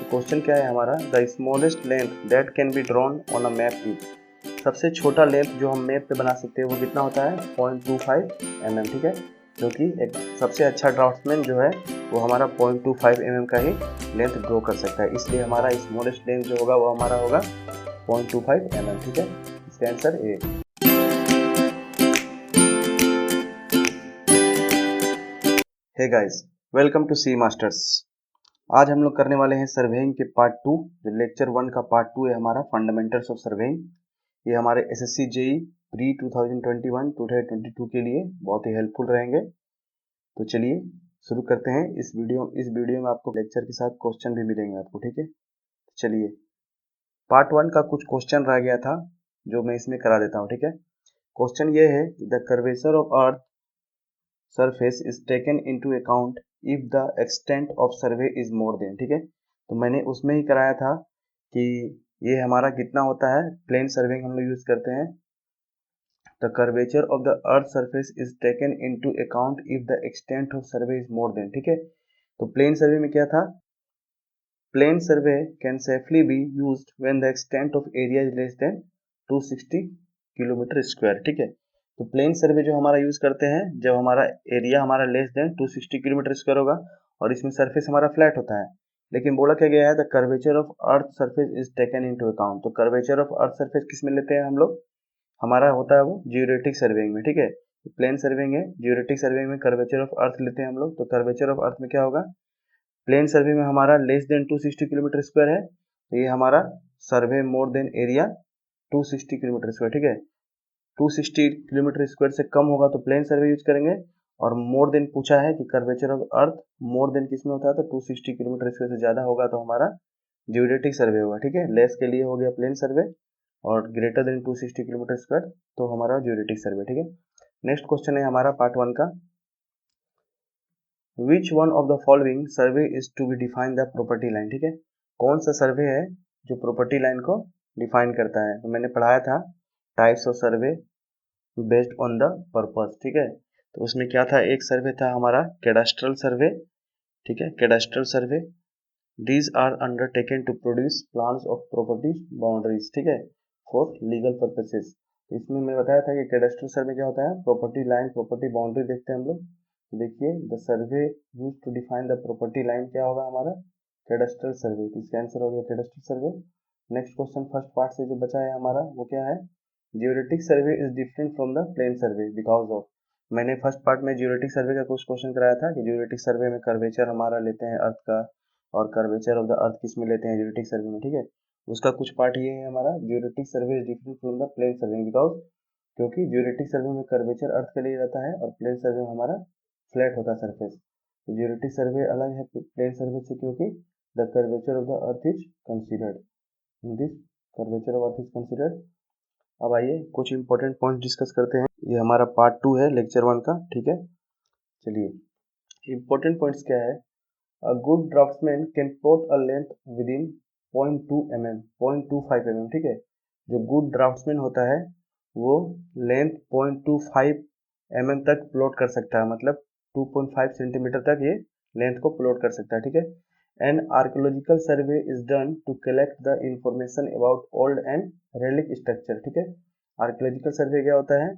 Question क्या है हमारा, the smallest length that can be drawn on a map is. सबसे छोटा लेंथ जो हम मैप पे बना सकते हैं वो कितना होता है 0.25 mm, ठीक है। क्योंकि एक सबसे अच्छा ड्राफ्ट्समैन जो है वो हमारा 0.25 mm का ही लेंथ ड्रॉ कर सकता है, इसलिए हमारा स्मॉलेस्ट लेंथ जो होगा वो हमारा होगा 0.25 mm, ठीक है। इसका answer A. Hey guys, welcome to C masters. आज हम लोग करने वाले हैं सर्वेइंग के पार्ट 2, जो लेक्चर 1 का पार्ट 2 है हमारा, फंडामेंटल्स ऑफ सर्वेइंग। ये हमारे एसएससी जेई प्री 2021-2022 के लिए बहुत ही हेल्पफुल रहेंगे। तो चलिए शुरू करते हैं। इस वीडियो में आपको लेक्चर के साथ क्वेश्चन भी मिलेंगे आपको, ठीक है। चलिए, पार्ट 1 का कुछ क्वेश्चन रह गया था जो मैं इसमें करा देता हूँ, ठीक है। क्वेश्चन ये है कि the curvature of earth surface is taken into account if the extent of survey is more than, ठीक है। तो मैंने उसमें ही कराया था कि ये हमारा कितना होता है, प्लेन सर्वेइंग हम लोग यूज करते हैं। The curvature of the earth surface is taken into account if the extent of survey is more than, ठीक है। तो प्लेन सर्वे में क्या था, plane survey can safely be used when the extent of area is less than 260 kilometre square, ठीक है। तो plane सर्वे जो हमारा यूज करते हैं जब हमारा एरिया हमारा लेस देन 260 किलोमीटर स्क्वायर होगा और इसमें सरफेस हमारा फ्लैट होता है। लेकिन बोला क्या गया है, the curvature of earth surface is taken into account. तो कर्वेचर ऑफ अर्थ सरफेस किस में लेते हैं हम लोग, हमारा होता है वो जियोरेटिक सर्वेइंग में, ठीक है। प्लेन सर्वेइंग है, जियोरेटिक सर्वेइंग में कर्वेचर ऑफ अर्थ लेते हैं हम लोग। तो कर्वेचर ऑफ अर्थ में क्या होगा, प्लेन सर्वे में हमारा लेस देन 260 किलोमीटर स्क्वायर है, तो ये हमारा survey more than area 260 kilometre square, ठीक है। 260 किलोमीटर स्क्वायर से कम होगा तो प्लेन सर्वे यूज करेंगे, और मोर देन पूछा है कि curvature of earth more than किस में होता है, तो 260 किलोमीटर स्क्वायर से ज़्यादा होगा तो हमारा जियोडेटिक सर्वे होगा, ठीक है। लेस के लिए हो गया प्लेन सर्वे और ग्रेटर देन 260 किलोमीटर स्क्वायर तो हमारा जियोडेटिक सर्वे, ठीक है। नेक्स्ट क्वेश्चन है हमारा पार्ट 1 का, which one of the following survey is to be define the property line, ठीक है। कौन सा सर्वे है जो प्रॉपर्टी लाइन को डिफाइन करता है। तो मैंने पढ़ाया था types of survey based on the purpose, ठीक है। तो उसमें क्या था, एक सर्वे था हमारा कैडास्ट्रल सर्वे, ठीक है, cadastral survey. These are undertaken to produce plans of properties boundaries, ठीक है, फॉर लीगल पर्पसेस। तो इसमें मैं बताया था कि कैडास्ट्रल सर्वे क्या होता है, प्रॉपर्टी लाइन प्रॉपर्टी बाउंड्री देखते हैं हम लोग। तो देखिए, the survey use to define the property line क्या होगा हमारा कैडास्ट्रल सर्वे। इसका आंसर हो गया cadastral survey. Next question first part से जो बचा है हमारा वो क्या है, geodetic survey is different from the plane survey because of. मैंने फर्स्ट पार्ट में जियोडेटिक सर्वे का कुछ क्वेश्चन कराया था कि जियोडेटिक सर्वे में कर्वेचर हमारा लेते हैं अर्थ का, और कर्वेचर ऑफ द अर्थ किस में लेते हैं, जियोडेटिक सर्वे में, ठीक है। उसका कुछ पार्ट ये है हमारा, geodetic survey is different from the plane survey because, क्योंकि जियोडेटिक सर्वे में कर्वेचर अर्थ के लिए रहता है और प्लेन सर्वे में हमारा फ्लैट होता है सरफेस। तो जियोडेटिक सर्वे अलग है प्लेन सर्वे से, क्योंकि the curvature of the earth is considered in this, curvature of earth is considered. अब आइए कुछ इंपॉर्टेंट पॉइंट डिस्कस करते हैं। ये हमारा पार्ट 2 है लेक्चर 1 का, ठीक है। चलिए, इंपॉर्टेंट पॉइंट्स क्या है, a good draughtsman can plot a length with in 0.2 mm 0.25 mm, ठीक है। जो गुड ड्राफ्ट्समैन होता है वो लेंथ 0.25 mm तक प्लॉट कर सकता है, मतलब 2.5 सेंटीमीटर तक ये लेंथ को प्लॉट कर सकता है, ठीक है। An archaeological survey is done to collect the information about old and relic structure, ठीक है। आर्कोलॉजिकल सर्वे क्या होता है,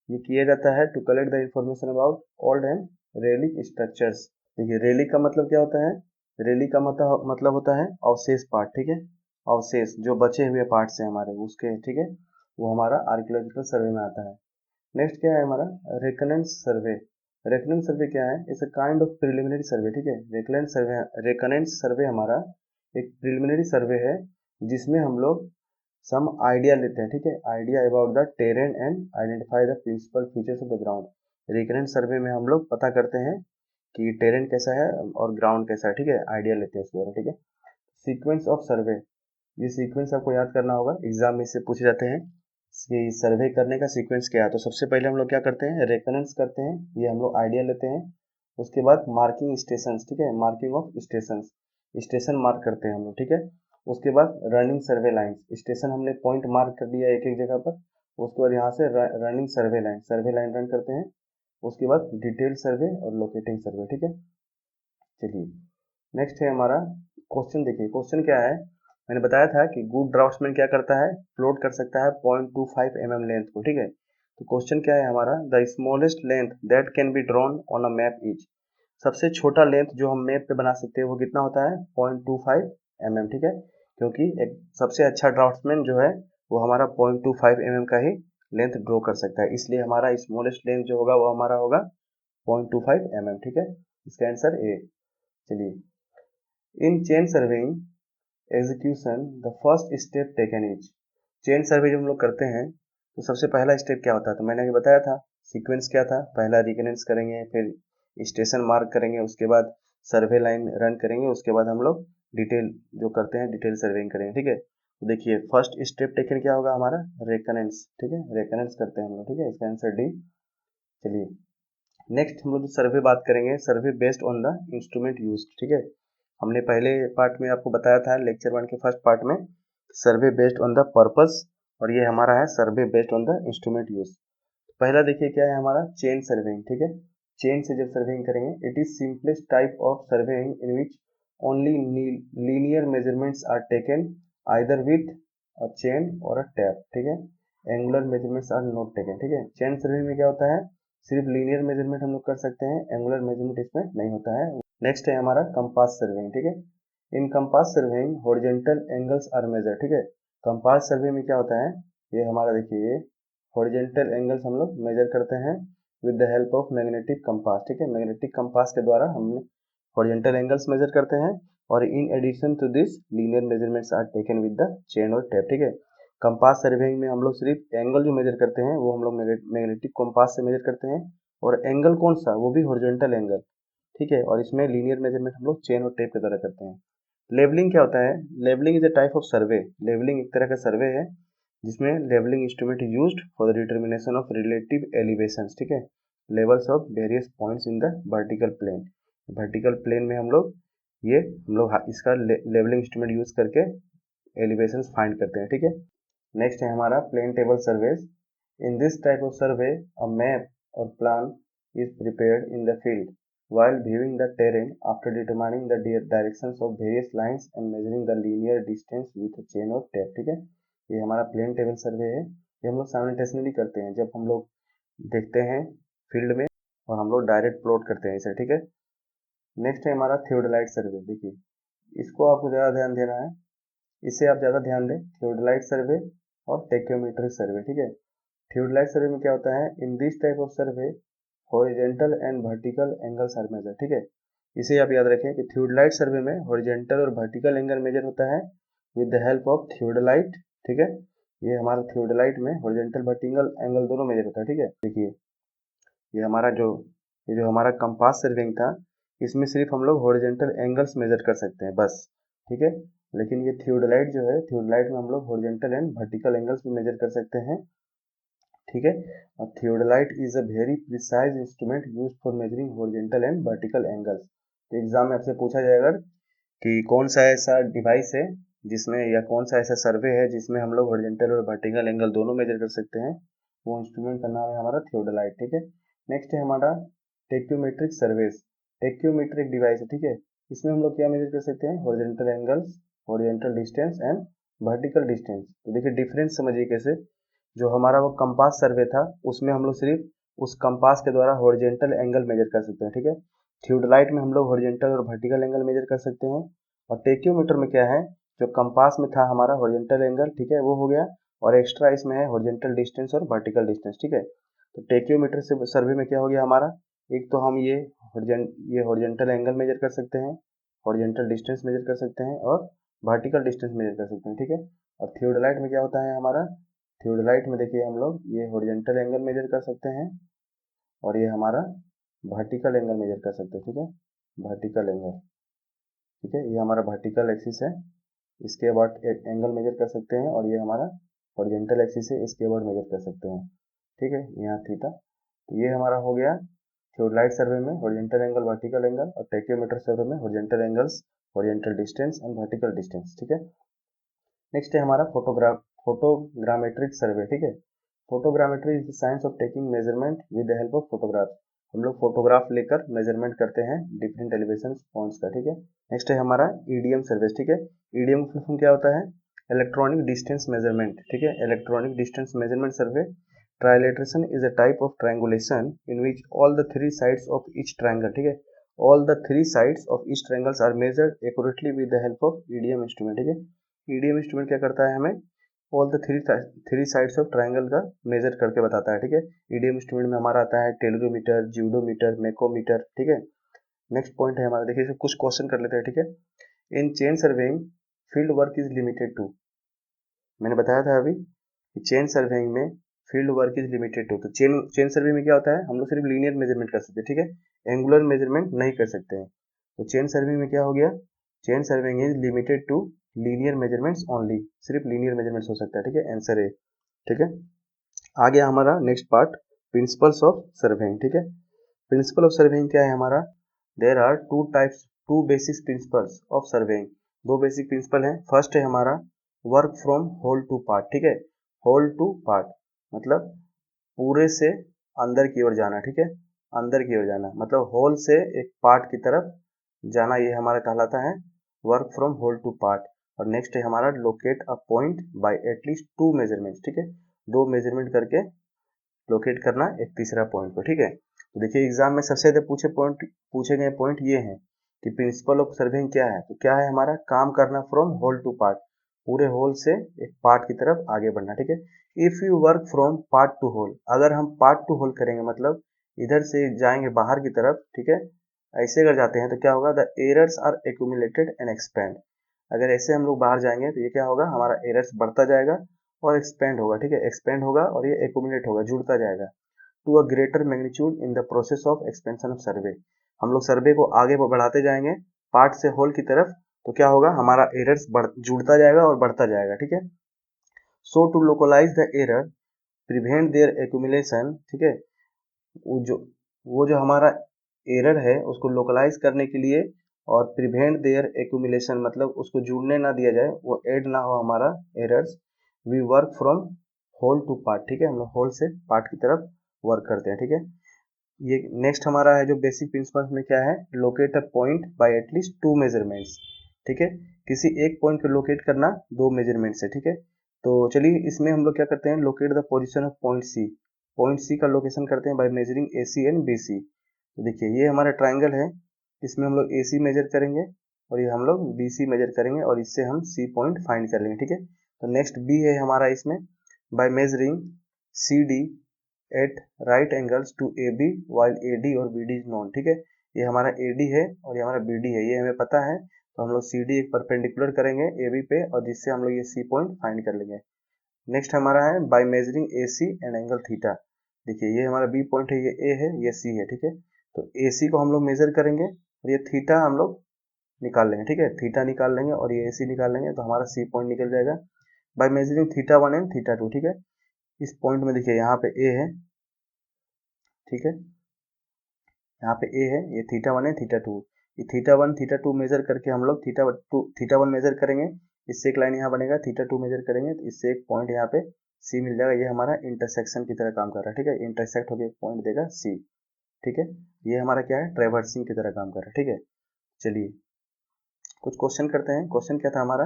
ये किया जाता है to collect the information about old and relic structures. देखिए, रेलिक का मतलब क्या होता है, रेलिक का मतलब होता है अवशेष पार्ट, ठीक है। अवशेष जो बचे हुए पार्ट्स हैं हमारे उसके, ठीक है, वो हमारा आर्कियोलॉजिकल सर्वे में आता है। नेक्स्ट क्या है हमारा, रेकनेंस सर्वे। रेकनेंस सर्वे क्या है, it's a kind of preliminary survey, ठीक है। रेकनेंस सर्वे हमारा एक प्रिलिमिनरी सर्वे है जिसमें हम लोग सम आइडिया लेते हैं, ठीक है, idea about the terrain and identify the principal features of the ground. Reconnaissance survey में हम लोग पता करते हैं कि टेरेन कैसा है और ग्राउंड कैसा है, ठीक है, आइडिया लेते हैं उसके बारे में, ठीक है। सीक्वेंस ऑफ सर्वे, ये सीक्वेंस आपको याद करना होगा, एग्जाम में से पूछे जाते हैं कि सर्वे करने का सीक्वेंस क्या है। तो सबसे पहले हम लोग क्या करते हैं, रेकनेंस करते हैं, ये हम लोग आइडिया लेते हैं। उसके बाद मार्किंग स्टेशन, ठीक है, marking of station, station mark करते हैं हम लोग, ठीक है। उसके बाद रनिंग सर्वे लाइन्स, स्टेशन हमने पॉइंट मार्क कर दिया एक एक जगह पर, उसके बाद यहाँ से रनिंग सर्वे लाइन रन करते हैं। उसके बाद डिटेल सर्वे और लोकेटिंग सर्वे, ठीक है। चलिए, नेक्स्ट है हमारा क्वेश्चन देखिए, क्वेश्चन क्या है, मैंने बताया था कि गुड ड्राफ्ट्समैन क्या करता है, प्लॉट कर सकता है 0.25 mm लेंथ को, ठीक है। तो क्वेश्चन क्या है हमारा, the smallest length that can be drawn on a map is, सबसे छोटा लेंथ जो हम मैप पे बना सकते हैं वो कितना होता है 0.25 mm, ठीक है। क्योंकि एक सबसे अच्छा ड्राफ्ट्समैन जो है वो हमारा 0.25 mm का ही लेंथ ड्रॉ कर सकता है, इसलिए हमारा स्मॉलेस्ट लेंथ जो होगा वो हमारा होगा 0.25 mm, ठीक है। इसका आंसर ए। चलिए, in chain surveying execution the first step taken is, chain survey जब हम लोग करते हैं तो सबसे पहला स्टेप क्या होता है, तो मैंने अभी बताया था सीक्वेंस क्या था, पहला रिकनेंस करेंगे, फिर स्टेशन मार्क करेंगे, उसके बाद सर्वे लाइन रन करेंगे, उसके बाद हम लोग डिटेल जो करते हैं डिटेल सर्वेइंग करेंगे, ठीक है। तो देखिए फर्स्ट स्टेप टेकन क्या होगा हमारा, रेकनेंस, ठीक है, रेकनेंस करते हैं हम लोग, ठीक है, इसका आंसर डी। चलिए नेक्स्ट हम लोग जो सर्वे बात करेंगे, survey based on the instrument use, ठीक है। हमने पहले पार्ट में आपको बताया था लेक्चर 1 के फर्स्ट पार्ट में survey based on the purpose, और ये हमारा है survey based on the instrument use. पहला देखिए क्या है हमारा, चेन सर्वेइंग, ठीक है। चेन से जब सर्वेइंग करेंगे, it is simplest type of surveying in which only linear measurements are taken either with a chain और अ टैप, ठीक है। Angular measurements are not taken, ठीक है। चेन सर्वेइंग में क्या होता है, सिर्फ लीनियर मेजरमेंट हम लोग कर सकते हैं, एंगुलर मेजरमेंट इसमें नहीं होता है। नेक्स्ट है हमारा कंपास सर्वेइंग, ठीक है। In compass surveying horizontal angles are measure, ठीक है। कंपास सर्वे में क्या होता है, ये हमारा देखिए हॉरिजॉन्टल एंगल्स हम लोग मेजर करते हैं with the help of magnetic compass, ठीक है। मैग्नेटिक कंपास के द्वारा हम हॉरिजॉन्टल एंगल्स मेजर करते हैं, और in addition to this linear measurements are taken with the chain और टैप, ठीक है। कंपास सर्वेइंग में हम लोग सिर्फ एंगल जो मेजर करते हैं वो हम लोग मैग्नेटिक कंपास से मेजर करते हैं, और एंगल कौन सा, वो भी हॉरिजॉन्टल एंगल, ठीक है। और इसमें लीनियर मेजरमेंट हम लोग चेन और टेप के द्वारा करते हैं। लेवलिंग क्या होता है, levelling is a type of survey, levelling एक तरह का सर्वे है जिसमें levelling instrument is used for the determination of relative elevations, ठीक है, levels of various points in the vertical plane. Vertical plane में हम लोग इसका लेवलिंग इंस्ट्रूमेंट यूज करके एलिवेशंस फाइंड करते हैं, ठीक है। नेक्स्ट है हमारा plane table surveys. In this type of survey a map और plan is prepared in the field while viewing the terrain after determining the directions of various lines and measuring the linear distance with a chain or tape, ठीक है। ये हमारा plane table सर्वे है, ये हम लोग simultaneously करते हैं जब हम लोग देखते हैं फील्ड में, और हम लोग डायरेक्ट प्लॉट करते हैं इसे, ठीक है। नेक्स्ट है हमारा थियोडोलाइट सर्वे, देखिए इसको आपको ज़्यादा ध्यान देना है, इससे आप ज़्यादा ध्यान दें, थियोडोलाइट सर्वे और टेक्योमेट्रिक सर्वे, ठीक है। थियोडोलाइट सर्वे में क्या होता है, in this type of survey horizontal and vertical angles are measure, ठीक है। इसे आप याद रखें कि थियोडोलाइट सर्वे में हॉरिजेंटल और वर्टिकल एंगल मेजर होता है with the help of theodolite, ठीक है। ये हमारा थियोडोलाइट में हॉरिजेंटल वर्टिकल एंगल दोनों मेजर होता है, ठीक है। देखिए ये हमारा ये जो हमारा कंपास सर्विंग था, इसमें सिर्फ हम लोग हॉरिजेंटल एंगल्स मेजर कर सकते हैं बस, ठीक है। लेकिन ये थियोडोलाइट जो है, थियोडोलाइट में हम लोग हॉरिजेंटल एंड वर्टिकल एंगल्स भी मेजर कर सकते हैं, ठीक है। और theodolite is a very precise instrument used for measuring horizontal and vertical angles. तो एग्जाम में आपसे पूछा जाएगा कि कौन सा ऐसा डिवाइस है जिसमें, या कौन सा ऐसा सर्वे है जिसमें हम लोग हॉरिजॉन्टल और वर्टिकल एंगल दोनों मेजर कर सकते हैं, वो इंस्ट्रूमेंट का नाम है हमारा थियोडोलाइट, ठीक है। नेक्स्ट है हमारा टेक्योमेट्रिक सर्वेस। टेक्योमेट्रिक डिवाइस है, ठीक है। इसमें हम लोग क्या मेजर कर सकते हैं, horizontal angles, horizontal distance and vertical distance. तो देखिए डिफरेंस समझिए कैसे, जो हमारा वो कंपास सर्वे था उसमें हम लोग सिर्फ उस कंपास के द्वारा हॉरिजॉन्टल एंगल मेजर कर सकते हैं, ठीक है। थियोडोलाइट में हम लोग हॉरिजॉन्टल और वर्टिकल एंगल मेजर कर सकते हैं, और टेक्योमीटर में क्या है, जो कंपास में था हमारा हॉरिजॉन्टल एंगल, ठीक है, वो हो गया, और एक्स्ट्रा इसमें है हॉरिजॉन्टल डिस्टेंस और वर्टिकल डिस्टेंस, ठीक है। तो टेक्योमीटर से सर्वे में क्या हो गया हमारा, एक तो हम ये हॉरिजॉन्टल एंगल मेजर कर सकते हैं, हॉरिजॉन्टल डिस्टेंस मेजर कर सकते हैं, और वर्टिकल डिस्टेंस मेजर कर सकते हैं, ठीक है। और थियोडोलाइट में क्या होता है हमारा, थियोडोलाइट में देखिए हम लोग ये हॉरिजॉन्टल एंगल मेजर कर सकते हैं, और ये हमारा वर्टिकल एंगल मेजर कर सकते हैं, ठीक है, वर्टिकल एंगल, ठीक है। ये हमारा वर्टिकल एक्सिस है, इसके अबाउट एंगल मेजर कर सकते हैं, और ये हमारा हॉरिजॉन्टल एक्सिस है, इसके अबाउट मेजर कर सकते हैं, ठीक है, यहाँ थीटा। तो ये हमारा हो गया थियोडोलाइट सर्वे में हॉरिजॉन्टल एंगल, वर्टिकल एंगल, और टेक्योमीटर सर्वे में horizontal angles, horizontal distance and vertical distance, ठीक है। नेक्स्ट है हमारा फोटोग्रामेट्रिक सर्वे, ठीक है। Photogrammetry is the science of taking measurement with the help of photograph. हम लोग फोटोग्राफ लेकर मेजरमेंट करते हैं डिफरेंट एलिवेशन पॉइंट्स का, ठीक है। नेक्स्ट है हमारा ईडीएम सर्विस, ठीक है। ईडीएम का फुल क्या होता है, इलेक्ट्रॉनिक डिस्टेंस मेजरमेंट, ठीक है। Electronic distance measurement survey. Trilateration is a type of triangulation in which all the three sides of each triangle, ठीक है, all the three sides of each triangles are measured accurately with the help of EDM instrument, ठीक है। EDM instrument क्या करता है, हमें all the three sides of triangle का measure करके बताता है, ठीक है। ईडीएम इंस्ट्रूमेंट में हमारा आता है टेलोरीमीटर, ज्यूडोमीटर, मेकोमीटर, ठीक है। नेक्स्ट पॉइंट है हमारा, देखिए कुछ क्वेश्चन कर लेते हैं, ठीक है। In chain surveying field work is limited to, मैंने बताया था अभी कि चेन सर्वेइंग में field work is limited to. तो चेन सर्वे में क्या होता है, हम लोग सिर्फ लीनियर मेजरमेंट कर सकते हैं, ठीक है, एंगुलर मेजरमेंट नहीं कर सकते हैं। तो चेन सर्वेइंग में क्या हो गया, chain surveying is limited to linear measurements only, सिर्फ लीनियर मेजरमेंट्स हो सकता है, ठीक है, आंसर ए, ठीक है। आ गया हमारा next part, principles of surveying, ठीक है। प्रिंसिपल ऑफ सर्वेइंग क्या है हमारा, there are two basic principles of surveying, दो बेसिक प्रिंसिपल हैं। फर्स्ट है हमारा work from whole to part, ठीक है, होल टू पार्ट मतलब पूरे से अंदर की ओर जाना, ठीक है, अंदर की ओर जाना मतलब होल से एक पार्ट की तरफ जाना, ये हमारा कहलाता है work from whole to part. और नेक्स्ट है हमारा locate a point by at least two measurements, ठीक है, दो मेजरमेंट करके लोकेट करना एक तीसरा पॉइंट को, ठीक है। तो देखिए एग्जाम में सबसे ज्यादा पूछे गए पॉइंट ये हैं कि प्रिंसिपल ऑफ सर्वेइंग क्या है, तो क्या है हमारा काम करना फ्रॉम होल टू पार्ट, पूरे होल से एक पार्ट की तरफ आगे बढ़ना, ठीक है। If you work from part to whole, अगर हम पार्ट टू होल करेंगे मतलब इधर से जाएंगे बाहर की तरफ, ठीक है, ऐसे अगर जाते हैं तो क्या होगा, the errors are accumulated and expand, अगर ऐसे हम लोग बाहर जाएंगे तो ये क्या होगा, हमारा एरर्स बढ़ता जाएगा और एक्सपेंड होगा, ठीक है, एक्सपेंड होगा और ये एक्यूमुलेट होगा, जुड़ता जाएगा to a greater magnitude in the process of expansion of survey. हम लोग सर्वे को आगे बढ़ाते जाएंगे पार्ट से होल की तरफ, तो क्या होगा, हमारा एरर्स जुड़ता जाएगा और बढ़ता जाएगा, ठीक है। So to localise the error, prevent their accumulation, ठीक है, वो जो हमारा एरर है उसको लोकलाइज करने के लिए और प्रिवेंट देयर एक्यूमुलेशन मतलब उसको जुड़ने ना दिया जाए, वो ऐड ना हो हमारा errors, we work from whole to part, ठीक है, हम लोग होल से पार्ट की तरफ वर्क करते हैं, ठीक है। ये नेक्स्ट हमारा है जो बेसिक प्रिंसिपल्स में क्या है, locate a point by at least two measurements, ठीक है, किसी एक पॉइंट को लोकेट करना दो मेजरमेंट से, ठीक है। तो चलिए इसमें हम लोग क्या करते हैं, locate the position of point C का लोकेशन करते हैं by measuring A C and B C. तो देखिए ये हमारा ट्राइंगल है, इसमें हम लोग ए सी मेजर करेंगे और ये हम लोग बी सी मेजर करेंगे और इससे हम सी पॉइंट फाइंड कर लेंगे, ठीक है। तो नेक्स्ट बी है हमारा, इसमें by measuring C D at right angles to A B while A D और बी डी इज नोन, ठीक है, ये हमारा ए डी है और ये हमारा बी डी है, ये हमें पता है, तो हम लोग सी डी एक परपेंडिकुलर करेंगे ए बी पे और जिससे हम लोग ये सी पॉइंट फाइंड कर लेंगे। नेक्स्ट हमारा है by measuring A C and angle theta, देखिए ये हमारा बी पॉइंट है, ये ए है, ये सी है, ठीक है। तो ए सी को हम लोग मेजर करेंगे और ये थीटा हम लोग निकाल लेंगे, ठीक है, थीटा निकाल लेंगे और ये ए सी निकाल लेंगे तो हमारा सी पॉइंट निकल जाएगा by measuring theta one and theta two, ठीक है। इस पॉइंट में देखिए यहाँ पे ए है, ठीक है, यहाँ पे ए है, ये थीटा वन है, थीटा टू, ये theta one theta two measure करके हम लोग थीटा वन मेजर करेंगे, इससे एक लाइन यहाँ बनेगा, थीटा टू मेजर करेंगे तो इससे एक पॉइंट यहाँ पे सी मिल जाएगा, ये हमारा इंटरसेक्शन की तरह काम कर रहा है, ठीक है, इंटरसेक्ट होकर एक पॉइंट देगा सी, ठीक है, ये हमारा क्या है, ट्रेवर्सिंग की तरह काम कर रहा है, ठीक है। चलिए कुछ क्वेश्चन करते हैं। क्वेश्चन क्या था हमारा,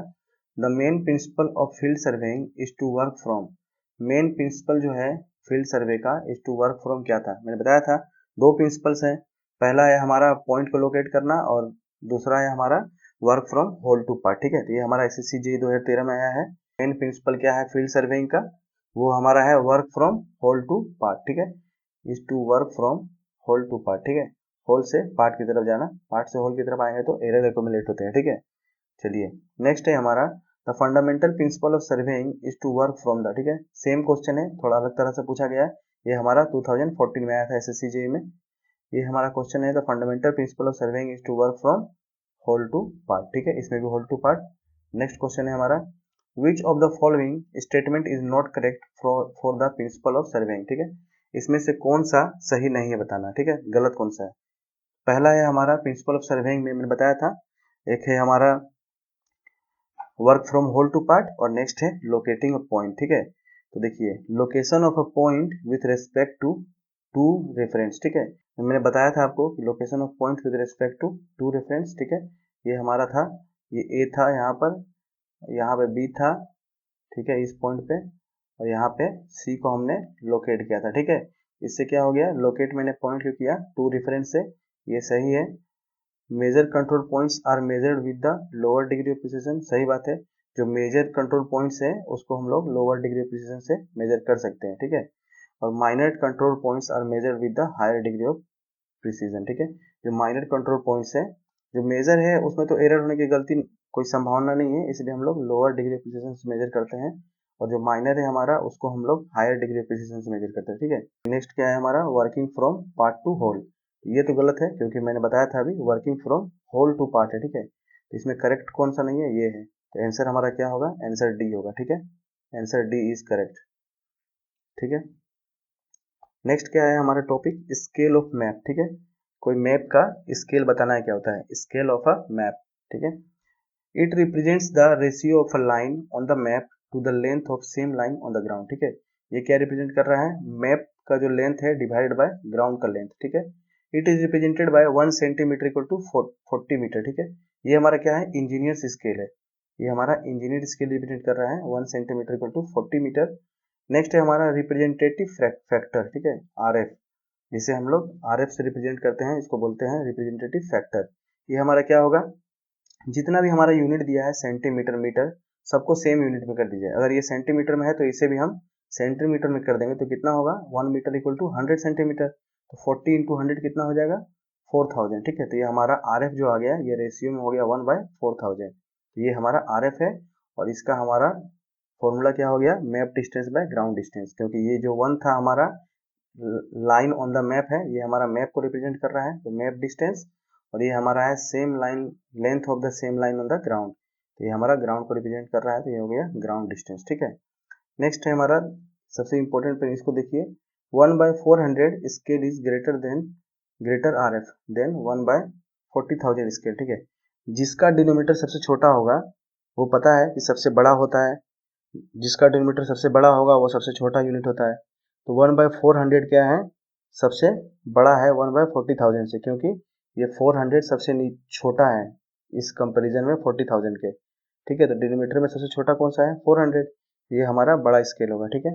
the main principle of field surveying is to work from, main principle जो है फील्ड सर्वे का इज टू वर्क फ्रॉम क्या था, मैंने बताया था दो प्रिंसिपल्स हैं, पहला है हमारा पॉइंट को लोकेट करना और दूसरा है हमारा work from whole to part, ठीक है। तो ये हमारा एसएससी जेईई 2013 में आया है। मेन प्रिंसिपल क्या है फील्ड सर्वेइंग का, वो हमारा है work from whole to part, ठीक है, is to work from whole to part, ठीक है, होल से पार्ट की तरफ जाना, पार्ट से होल की तरफ आएंगे तो एरर एक्यूमुलेट होते हैं, ठीक है। चलिए नेक्स्ट है हमारा the fundamental principle of surveying is to work from the, ठीक है, सेम क्वेश्चन है, थोड़ा अलग तरह से पूछा गया है, ये हमारा 2014 में आया था एसएससी जेईई में। ये हमारा क्वेश्चन है the fundamental principle of surveying is to work from whole to part, ठीक है, इसमें भी whole to part. Next question है हमारा which of the following statement is not correct for the principle of surveying, ठीक है, इसमें से कौन सा सही नहीं है बताना, ठीक है, गलत कौन सा है। पहला है हमारा प्रिंसिपल ऑफ सर्वेइंग में मैंने बताया था, एक है हमारा work from whole to part और नेक्स्ट है लोकेटिंग अ पॉइंट, ठीक है। तो देखिए location of a point with respect to two reference, ठीक है, मैंने बताया था आपको कि location of point with respect to two reference, ठीक है, ये हमारा था, ये ए था यहाँ पे बी था, ठीक है, इस पॉइंट पे, और यहाँ पे सी को हमने लोकेट किया था, ठीक है। इससे क्या हो गया, लोकेट मैंने पॉइंट क्यों किया, टू रेफरेंस से, ये सही है। Major control points are measured with the lower degree of precision, सही बात है। जो मेजर कंट्रोल पॉइंट्स है उसको हम लोग लोअर डिग्री ऑफ प्रिसिजन से मेजर कर सकते हैं, ठीक है। और minor control points are measured with the higher degree of precision, ठीक है। जो माइनर कंट्रोल पॉइंट्स है, जो मेजर है उसमें तो एरर होने की गलती कोई संभावना नहीं है, इसलिए हम लोग लोअर डिग्री ऑफ प्रिसीजन से मेजर करते हैं। और जो माइनर है हमारा उसको हम लोग हायर डिग्री ऑफ प्रिसीजन से मेजर करते हैं, ठीक है। नेक्स्ट क्या है हमारा, working from part to whole. ये तो गलत है क्योंकि मैंने बताया था अभी working from whole to part है, ठीक है। तो इसमें करेक्ट कौन सा नहीं है, ये है। तो आंसर हमारा क्या होगा, आंसर डी होगा, ठीक है। आंसर डी इज करेक्ट, ठीक है। नेक्स्ट क्या है हमारा टॉपिक, स्केल ऑफ मैप, ठीक है। कोई मैप का स्केल बताना है, क्या होता है स्केल ऑफ अ मैप, ठीक है। It represents the ratio of a line on the map to the length of same line on the ground, ठीक है। ये क्या रिप्रेजेंट कर रहा है, मैप का जो लेंथ है डिवाइडेड बाय ग्राउंड का लेंथ, ठीक है। It is represented by 1 centimetre equal to 40 metre, ठीक है। ये हमारा क्या है, इंजीनियर्स स्केल है। ये हमारा इंजीनियर स्केल रिप्रेजेंट कर रहा है 1 centimetre equal to 40 metre. Next है हमारा रिप्रेजेंटेटिव फैक्टर, ठीक है, आरएफ, जिसे हम लोग आरएफ से रिप्रेजेंट करते हैं, इसको बोलते हैं रिप्रेजेंटेटिव फैक्टर। ये हमारा क्या होगा, जितना भी हमारा यूनिट दिया है सेंटीमीटर, मीटर, सबको सेम यूनिट में कर दीजिए। अगर ये सेंटीमीटर में है तो इसे भी हम सेंटीमीटर में कर देंगे, तो कितना होगा, 1 मीटर इक्वल टू 100 सेंटीमीटर। तो 40 इंटू 100 कितना हो जाएगा, 4000, ठीक है। तो ये हमारा आरएफ जो आ गया, ये रेशियो में हो गया 1/4000। तो ये हमारा आरएफ है, और इसका हमारा फॉर्मूला क्या हो गया, map distance by ground distance, क्योंकि ये जो 1 था हमारा लाइन ऑन द मैप है, ये हमारा मैप को रिप्रेजेंट कर रहा है, तो मैप डिस्टेंस। और ये हमारा है same line, length of the same line on the ground, तो ये हमारा ग्राउंड को रिप्रेजेंट कर रहा है, तो ये हो गया ग्राउंड डिस्टेंस, ठीक है। नेक्स्ट है हमारा सबसे इंपॉर्टेंट पर, इसको देखिए, 1/400 scale is greater R F than 1/40,000 scale, ठीक है। जिसका डिनोमीटर सबसे छोटा होगा वो पता है कि सबसे बड़ा होता है, जिसका डिनोमीटर सबसे बड़ा होगा वो सबसे छोटा यूनिट होता है। तो 1/400 क्या है, सबसे बड़ा है 1/40,000 से, क्योंकि ये 400 सबसे छोटा है इस कंपैरिजन में 40,000 के, ठीक है। तो डिनोमीटर में सबसे छोटा कौन सा है, 400, ये हमारा बड़ा स्केल होगा, ठीक है।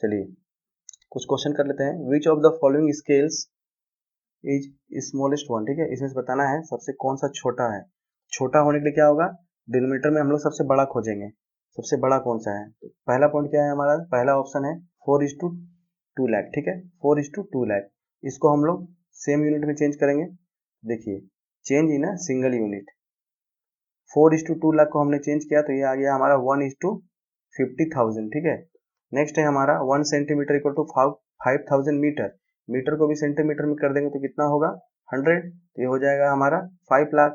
चलिए कुछ क्वेश्चन कर लेते हैं। विच of the following scales is smallest one, ठीक है। इसमें से बताना है सबसे कौन सा छोटा है। छोटा होने के लिए क्या होगा, डिनोमीटर में हम लोग सबसे बड़ा खोजेंगे, सबसे बड़ा कौन सा है। तो पहला पॉइंट क्या है हमारा, पहला ऑप्शन है 4:2 लाख, ठीक है, 4:2 लाख। इसको हम लोग सेम यूनिट में चेंज करेंगे, देखिए change in a single unit. 4:2 lakh को हमने चेंज किया तो ये आ गया हमारा 1:50,000, ठीक है। नेक्स्ट है हमारा 1 centimetre equal to 5,000 metre, metre को भी सेंटीमीटर में कर देंगे तो कितना होगा 100, तो ये हो जाएगा हमारा 5 लाख।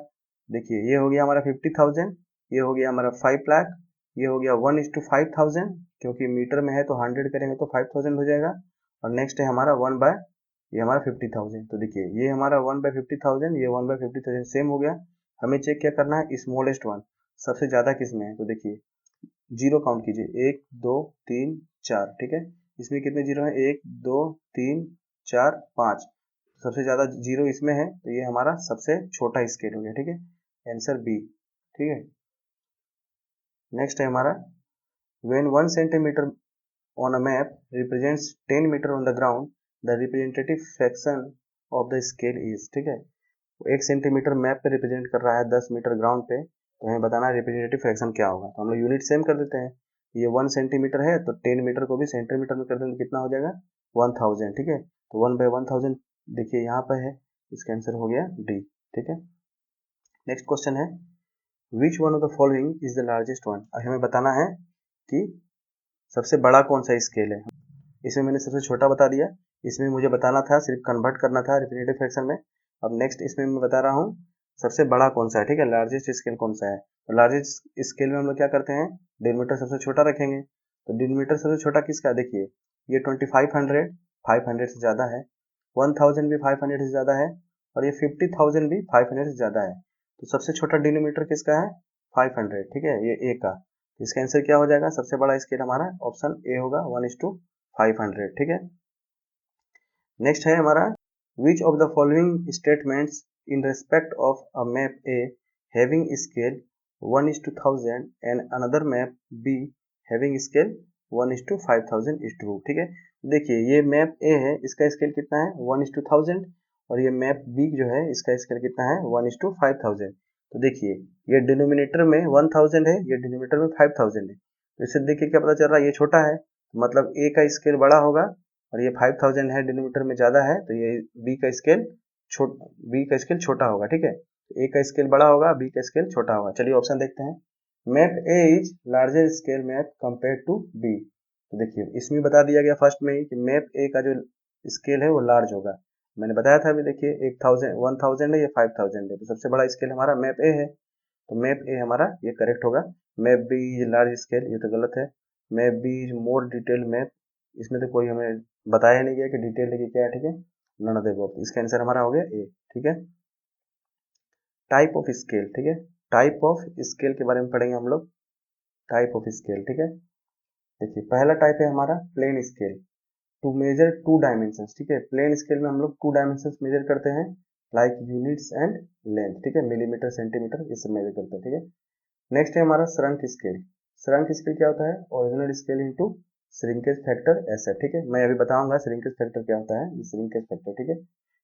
देखिए ये हो गया हमारा 50,000, ये हो गया हमारा 5 लाख, ये हो गया 1:5,000, क्योंकि मीटर में है तो 100 करेंगे तो 5,000 हो जाएगा। और नेक्स्ट है हमारा ये हमारा 50,000, तो देखिए ये हमारा 1/50,000, ये 1/50,000 सेम हो गया। हमें चेक क्या करना है, स्मॉलेस्ट वन, सबसे ज्यादा किस में है। तो देखिए जीरो काउंट कीजिए, 1 2 3 4, ठीक है। इसमें कितने जीरो है, 1 2 3 4 5, सबसे ज्यादा जीरो इसमें है, तो ये हमारा सबसे छोटा स्केल हो गया, ठीक है। आंसर बी, ठीक है। नेक्स्ट है हमारा when 1 centimeter on a map represents 10 meter on the ground, the representative fraction of the scale is, ठीक है। 1 सेंटीमीटर मैप पे रिप्रेजेंट कर रहा है 10 मीटर ग्राउंड पे, तो हमें बताना है रिप्रेजेंटेटिव फ्रैक्शन क्या होगा। तो हम लोग यूनिट सेम कर देते हैं, ये 1 सेंटीमीटर है तो 10 मीटर को भी सेंटीमीटर में कर देंगे तो कितना हो जाएगा 1000, ठीक है। तो 1/1000 देखिए यहाँ पे है, इसका आंसर हो गया डी, ठीक है। नेक्स्ट क्वेश्चन है विच one of the following is the largest one. अब हमें बताना है कि सबसे बड़ा कौन सा स्केल है। इसमें मैंने सबसे छोटा बता दिया, इसमें मुझे बताना था सिर्फ कन्वर्ट करना था रिप्रेजेंटेटिव फ्रैक्शन में। अब नेक्स्ट इसमें मैं बता रहा हूँ सबसे बड़ा कौन सा है, ठीक है, लार्जेस्ट स्केल कौन सा है। तो लार्जेस्ट स्केल में हम लोग क्या करते हैं, डिनोमीटर सबसे छोटा रखेंगे। तो डिनोमीटर सबसे छोटा किसका, देखिए ये 2500 500 से ज़्यादा है, 1000 भी 500 से ज़्यादा है, और ये 50,000 भी 500 से ज़्यादा है। तो सबसे छोटा डिनोमीटर किसका है 500, ठीक है, ये ए का। इसका आंसर क्या हो जाएगा, सबसे बड़ा स्केल हमारा ऑप्शन ए होगा 1:500, ठीक है। नेक्स्ट है हमारा which of the following statements in respect of a map A having scale 1:1000 and another map B having scale 1:5000:2, ठीक है। देखिए ये मैप A है, इसका स्केल कितना है 1:1000 और ये मैप B जो है इसका स्केल कितना है 1:5000। तो देखिए ये डिनोमिनेटर में 1000 है, ये डिनोमिनेटर में 5000 है, तो इससे देखिए क्या पता चल रहा है, ये छोटा है, मतलब A का स्केल बड़ा होगा और ये 5000 है डिनोमिनेटर में ज़्यादा है, तो ये B का स्केल छोटा होगा, ठीक है। A का स्केल बड़ा होगा, B का स्केल छोटा होगा। चलिए ऑप्शन देखते हैं। Map A is larger scale map compare to B। तो देखिए इसमें बता दिया गया फर्स्ट में ही कि मैप A का जो स्केल है वो लार्ज होगा। मैंने बताया था अभी, देखिए 1000 है, ये 5000 है, तो सबसे बड़ा स्केल हमारा मैप A है, तो मैप A हमारा ये करेक्ट होगा। Map B is large scale, ये तो गलत है। Map B is more detail map, इसमें तो कोई हमें बताया नहीं गया कि डिटेल देखिए क्या है, ठीक है। नन ऑफ द अबव, इसका आंसर हमारा हो गया A, ठीक है। टाइप ऑफ स्केल, ठीक है, टाइप ऑफ स्केल के बारे में पढ़ेंगे हम लोग। टाइप ऑफ स्केल, ठीक है। देखिए पहला टाइप है हमारा plane scale, to measure 2 dimensions, ठीक है। प्लेन स्केल में हम लोग 2 डायमेंशंस मेजर करते हैं, लाइक यूनिट्स एंड लेंथ, ठीक है, मिलीमीटर सेंटीमीटर ये सब मेजर करते हैं, ठीक है। नेक्स्ट है हमारा श्रंक स्केल। श्रंक स्केल क्या होता है, original scale into shrinkage factor SF, ठीक है। मैं अभी बताऊंगा श्रिंकेज फैक्टर क्या होता है, श्रिंकेज फैक्टर, ठीक है।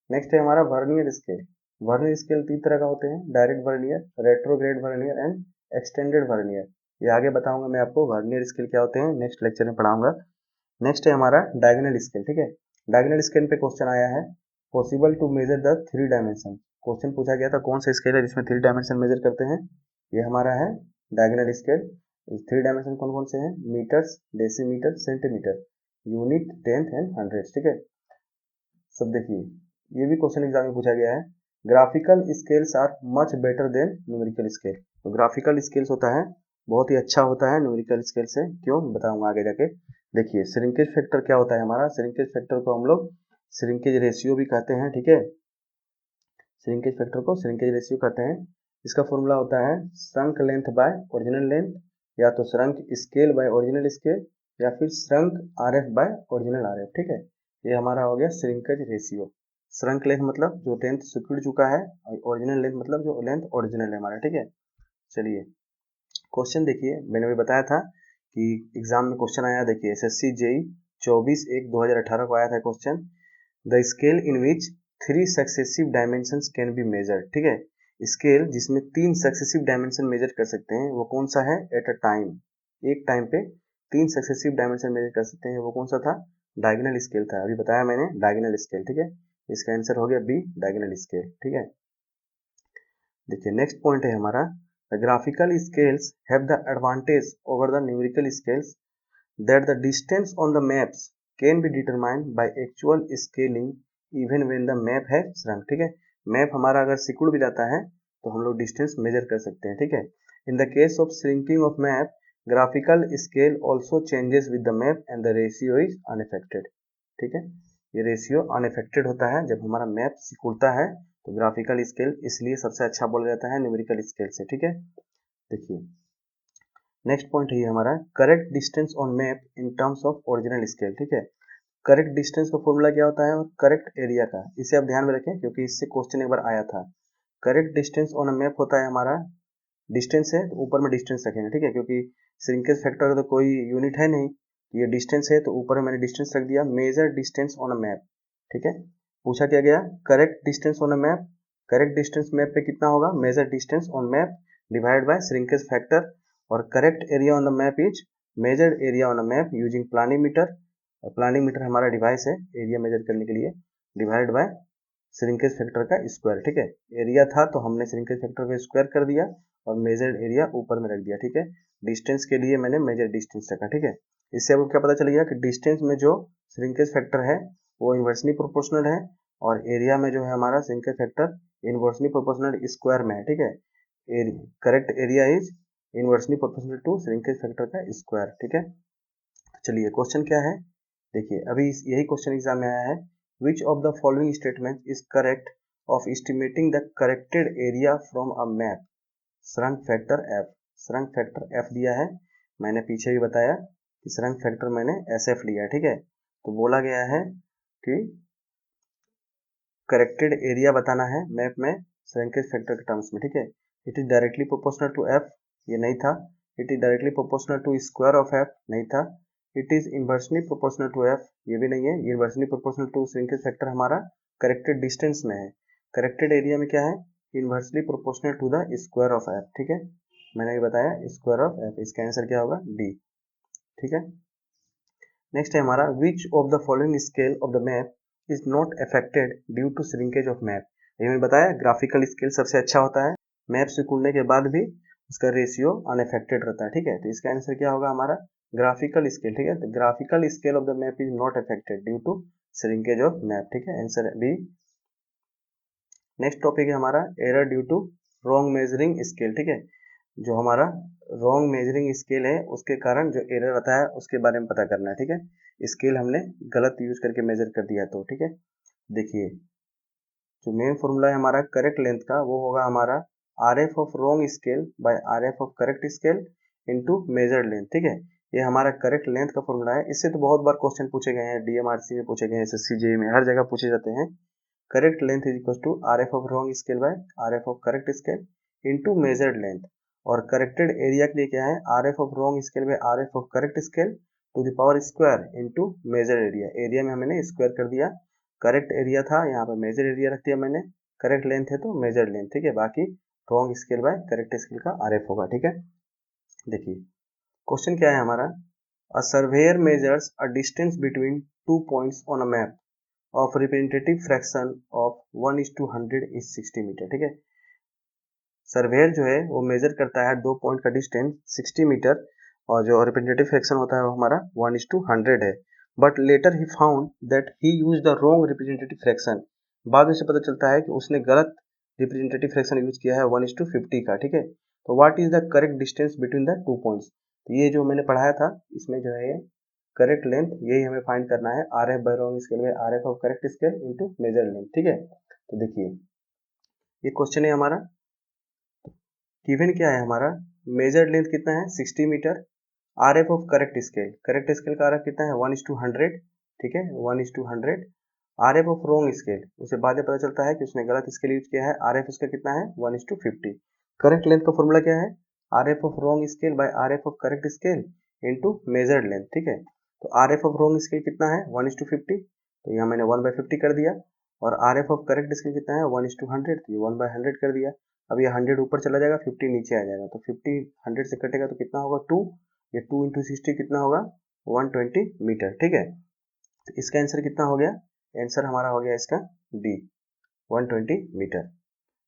नेक्स्ट है हमारा वर्नियर स्केल। वर्नियर स्केल 3 तरह का होते हैं, direct vernier, retrograde vernier and extended vernier. ये आगे बताऊंगा मैं आपको वर्नियर स्केल क्या होते हैं, नेक्स्ट लेक्चर में पढ़ाऊंगा। नेक्स्ट है हमारा डायगोनल स्केल, ठीक है। डायगोनल स्केल पे क्वेश्चन आया है, possible to measure the 3 dimension. Question पूछा गया था कौन सा स्केल है जिसमें 3 डायमेंशन मेजर करते हैं, ये हमारा है डायगोनल स्केल। 3 डायमेंशन कौन कौन से हैं, metres, decimetre, centimetre, unit, tenth and hundred, ठीक है। सब देखिए ये भी क्वेश्चन एग्जाम में पूछा गया है, graphical scales are much better than numerical scale. तो ग्राफिकल स्केल्स होता है बहुत ही अच्छा होता है न्यूमेरिकल स्केल से, क्यों बताऊंगा आगे जाके। देखिए श्रिंकेज फैक्टर क्या होता है हमारा, श्रिंकेज फैक्टर को हम लोग श्रिंकेज रेशियो भी कहते हैं, ठीक है। श्रिंकेज फैक्टर को श्रिंकेज रेशियो कहते हैं। इसका फॉर्मूला होता है shrunk length by original length, या तो shrunk scale by original scale, या फिर shrunk RF by original RF, ठीक है। ये हमारा हो गया श्रिंकेज रेशियो। श्रंक लेंथ मतलब जो लेंथ सिकुड़ चुका है, और ओरिजिनल लेंथ मतलब जो लेंथ ओरिजिनल है हमारा, ठीक है। चलिए क्वेश्चन देखिए, मैंने भी बताया था कि एग्जाम में क्वेश्चन आया, देखिए SSC JEE 24/1/2018 को आया था question, the scale in which 3 successive dimensions can be measured, ठीक है। स्केल जिसमें 3 सक्सेसिव डायमेंशन मेजर कर सकते हैं वो कौन सा है, एट अ टाइम, एक टाइम पे 3 सक्सेसिव डायमेंशन मेजर कर सकते हैं, वो कौन सा था, डायगोनल स्केल था, अभी बताया मैंने डायगोनल स्केल, ठीक है। इसका आंसर हो गया B, डायगोनल स्केल, ठीक है। देखिए नेक्स्ट पॉइंट है हमारा, the graphical scales have the advantage over the numerical scales that the distance on the maps can be determined by actual scaling even when the map है shrunk, ठीक है। Map हमारा अगर सिकुड़ भी जाता है तो हम लोग डिस्टेंस मेजर कर सकते हैं, ठीक है। In the case of shrinking of map, graphical scale also changes with the map and the ratio is unaffected, ठीक है। ये रेशियो अनअफेक्टेड होता है जब हमारा मैप सिकुड़ता है, तो ग्राफिकल स्केल इसलिए सबसे अच्छा बोला जाता है न्यूमेरिकल स्केल से, ठीक है। देखिए नेक्स्ट पॉइंट है हमारा, correct distance on map in terms of original scale, ठीक है। करेक्ट डिस्टेंस का फॉर्मूला क्या होता है और करेक्ट एरिया का, इसे आप ध्यान में रखें क्योंकि इससे क्वेश्चन एक बार आया था। Correct distance on a map होता है हमारा, डिस्टेंस है तो ऊपर में डिस्टेंस रखेंगे, ठीक है, क्योंकि श्रिंकेज फैक्टर का तो कोई यूनिट है नहीं, ये डिस्टेंस है तो ऊपर में मैंने डिस्टेंस रख दिया, measure distance on a map, ठीक है। पूछा क्या गया, correct distance on a map, correct distance map पे कितना होगा, measure distance on map divide by shrinkage factor, और correct area on the map is measured area on a map using planimeter, और प्लानीमीटर हमारा डिवाइस है area measure करने के लिए, डिवाइड बाय श्रिंकेज फैक्टर का स्क्वायर, ठीक है। एरिया था तो हमने श्रिंकेज फैक्टर का स्क्वायर कर दिया और मेजर्ड एरिया ऊपर में रख दिया, ठीक है। डिस्टेंस के लिए मैंने मेजर डिस्टेंस रखा, ठीक है। इससे आपको क्या पता चल गया कि डिस्टेंस में जो श्रिंकेज फैक्टर है वो इन्वर्सली प्रोपोर्शनल है, और एरिया में जो है हमारा shrinkage factor inversely proportional square में है, ठीक है। Correct area is inversely proportional to shrinkage factor का स्क्वायर, ठीक है। चलिए क्वेश्चन क्या है, देखिए अभी यही क्वेश्चन एग्जाम में आया है, which of the following statement is correct of estimating the corrected area from a map, shrunk factor f, shrunk factor f दिया है, मैंने पीछे भी बताया कि श्रंक फैक्टर मैंने SF लिया है, ठीक है। तो बोला गया है कि करेक्टेड एरिया बताना है मैप में श्रिंकेज फैक्टर के टर्म्स में, ठीक है। It is directly proportional to F, ये नहीं था। It is directly proportional to square of F, नहीं था। It is inversely proportional to F, ये भी नहीं है। Inversely proportional to shrinkage factor हमारा करेक्टेड डिस्टेंस में है। करेक्टेड एरिया में क्या है, inversely proportional to the square of F, ठीक है, मैंने ये बताया स्क्वायर ऑफ एफ, इसका आंसर क्या होगा डी, ठीक है। नेक्स्ट है हमारा which of the following scale of the map is not affected due to shrinkage of map. ये मैंने बताया ग्राफिकल स्केल सबसे अच्छा होता है, मैप सिकुड़ने के बाद भी उसका रेशियो अनअफेक्टेड रहता है, ठीक है। तो इसका आंसर क्या होगा हमारा ग्राफिकल स्केल, ठीक है। तो graphical scale of the map is not affected due to shrinkage of map, ठीक है, आंसर बी। नेक्स्ट टॉपिक है हमारा error due to wrong measuring scale, ठीक है। जो हमारा रॉन्ग मेजरिंग स्केल है उसके कारण जो एरर आता है उसके बारे में पता करना है, ठीक है। स्केल हमने गलत यूज करके मेजर कर दिया तो, ठीक है। देखिए जो मेन फॉर्मूला है हमारा करेक्ट लेंथ का वो होगा हमारा are F of wrong scale by R F of correct scale into measured length, ठीक है। ये हमारा करेक्ट लेंथ का फॉर्मूला है। इससे तो बहुत बार क्वेश्चन पूछे गए हैं, डीएमआरसी में पूछे गए हैं, एसएससी जेईई में, हर जगह पूछे जाते हैं। Correct length is equal to R F of wrong scale by R F of correct scale into measured length. और करेक्टेड एरिया के लिए क्या है, R F of wrong scale by R F of correct scale to the power square into measure area. Area में हमने square कर दिया, correct area था यहाँ पर मेजर एरिया रख दिया मैंने, करेक्ट लेंथ है तो मेजर लेंथ, ठीक है। बाकी wrong scale by correct scale का आर एफ होगा, ठीक है। देखिए क्वेश्चन क्या है हमारा, a surveyor measures a distance between 2 points on a map of representative fraction of 1:100 is 60 metre, ठीक है। सर्वेयर जो है वो मेजर करता है 2 पॉइंट का डिस्टेंस 60 मीटर और जो रिप्रेजेंटेटिव फ्रैक्शन होता है वो हमारा 1:100 है। But later he found that he use the wrong representative fraction. बाद में से पता चलता है कि उसने गलत रिप्रेजेंटेटिव फ्रैक्शन यूज किया है 1:50 का, ठीक है। तो what is the correct distance between the 2 points. तो ये जो मैंने पढ़ाया था इसमें जो है करेक्ट लेंथ यही हमें फाइंड करना है, R F by wrong scale by R F of correct scale into major length, ठीक है। तो देखिए ये क्वेश्चन है हमारा, गिवन क्या है हमारा, मेजर लेंथ कितना है 60 metre, R F of correct scale का आर एफ कितना है 1:100, ठीक है, 1:100। R F of wrong scale उसे बाद में पता चलता है कि उसने गलत स्केल यूज किया है, आर एफ उसका कितना है 1:50। करेक्ट लेंथ का फॉर्मूला क्या है, R F of wrong scale by R F of correct scale into measured length, ठीक है। तो are F of wrong scale कितना है 1:50, तो यहाँ मैंने 1/50 कर दिया। और are F of correct scale कितना है 1:100, तो ये 1/100 कर दिया। अब ये 100 ऊपर चला जाएगा, 50 नीचे आ जाएगा, तो 50 100 से कटेगा तो कितना होगा 2, ये 2 इंटू 60 कितना होगा 120 मीटर, ठीक है। तो इसका आंसर कितना हो गया, आंसर हमारा हो गया इसका डी 120 मीटर।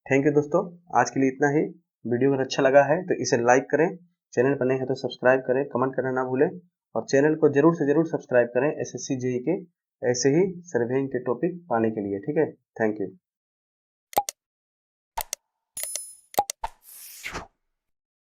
थैंक यू दोस्तों, आज के लिए इतना ही। वीडियो अगर अच्छा लगा है तो इसे लाइक करें, चैनल पर नए हैं तो सब्सक्राइब करें, कमेंट करना ना भूलें और चैनल को जरूर से जरूर सब्सक्राइब करें एसएससी जेईई के ऐसे ही सर्वेइंग के टॉपिक पाने के लिए, ठीक है। Thank you.